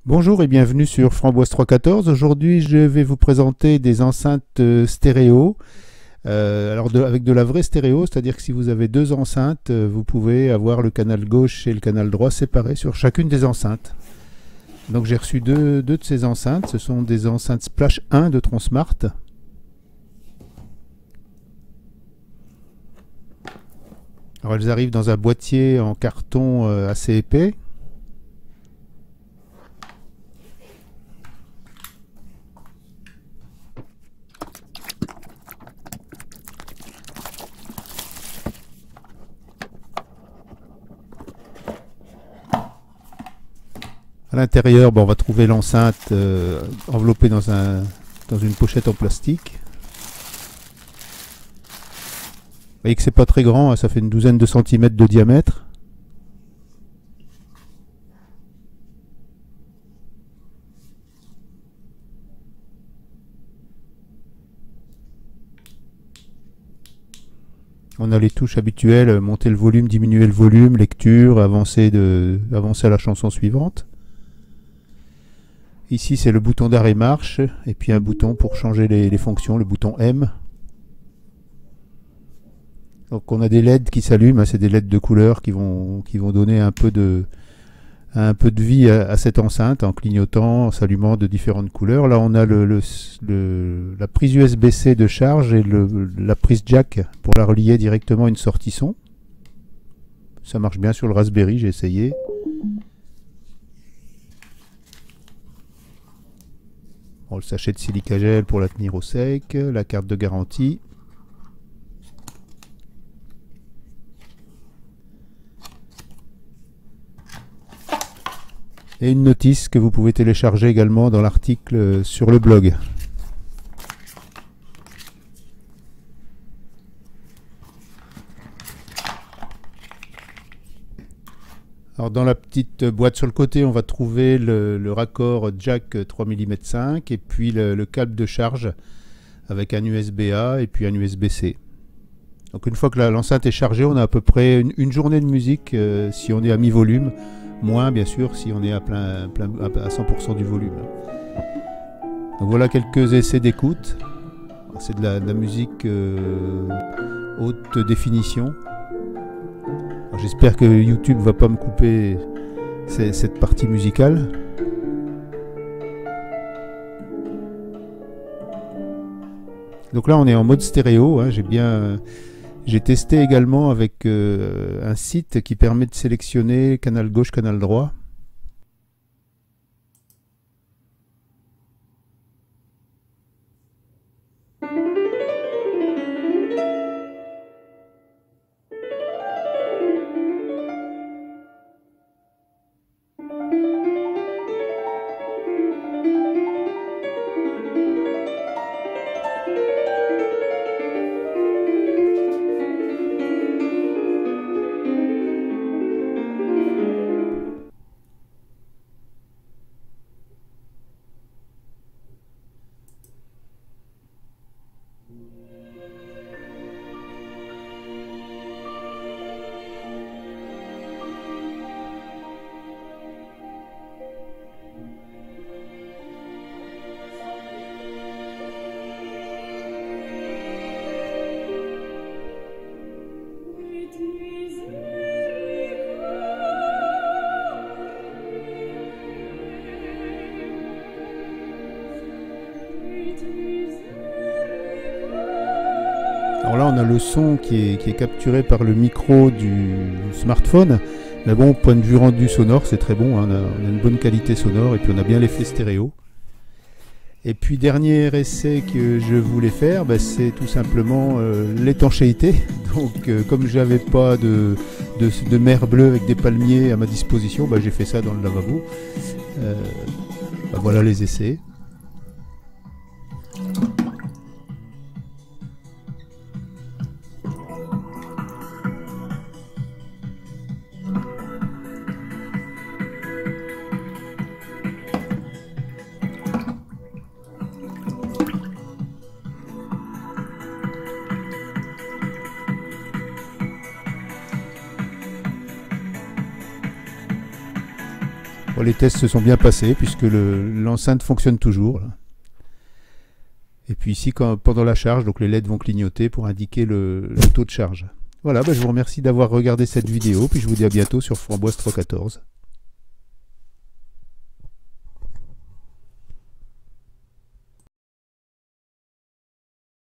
Bonjour et bienvenue sur Framboise 314. Aujourd'hui, je vais vous présenter des enceintes stéréo. Avec de la vraie stéréo, c'est-à-dire que si vous avez deux enceintes, vous pouvez avoir le canal gauche et le canal droit séparés sur chacune des enceintes. Donc j'ai reçu deux de ces enceintes. Ce sont des enceintes Splash 1 de Tronsmart. Alors elles arrivent dans un boîtier en carton assez épais. À l'intérieur, on va trouver l'enceinte enveloppée dans une pochette en plastique. Vous voyez que c'est pas très grand, hein, ça fait une douzaine de centimètres de diamètre. On a les touches habituelles, monter le volume, diminuer le volume, lecture, avancer à la chanson suivante. Ici c'est le bouton d'arrêt marche et puis un bouton pour changer les fonctions, le bouton M. Donc on a des LED qui s'allument, hein, c'est des LED de couleur qui vont donner un peu de vie à cette enceinte en clignotant, en s'allumant de différentes couleurs. Là on a la prise USB-C de charge et la prise jack pour la relier directement à une sortie son. Ça marche bien sur le Raspberry, j'ai essayé. Bon, le sachet de silica gel pour la tenir au sec, la carte de garantie. Et une notice que vous pouvez télécharger également dans l'article sur le blog. Alors dans la petite boîte sur le côté, on va trouver le raccord jack 3,5 mm et puis le câble de charge avec un USB-A et puis un USB-C. Donc une fois que l'enceinte est chargée, on a à peu près une journée de musique si on est à mi-volume, moins bien sûr si on est à 100% du volume. Donc voilà quelques essais d'écoute. C'est de la musique haute définition. J'espère que YouTube ne va pas me couper cette partie musicale. Donc là on est en mode stéréo, hein. J'ai testé également avec un site qui permet de sélectionner canal gauche, canal droit. Alors là on a le son qui est capturé par le micro du smartphone, mais bon, point de vue rendu sonore c'est très bon, hein, on a une bonne qualité sonore et puis on a bien l'effet stéréo. Et puis dernier essai que je voulais faire, c'est tout simplement l'étanchéité. Donc comme j'avais pas de mer bleue avec des palmiers à ma disposition, j'ai fait ça dans le lavabo. Voilà les essais. Bon, les tests se sont bien passés puisque l'enceinte fonctionne toujours. Là. Et puis ici, pendant la charge, donc les LED vont clignoter pour indiquer le taux de charge. Voilà, je vous remercie d'avoir regardé cette vidéo, puis je vous dis à bientôt sur Framboise 314.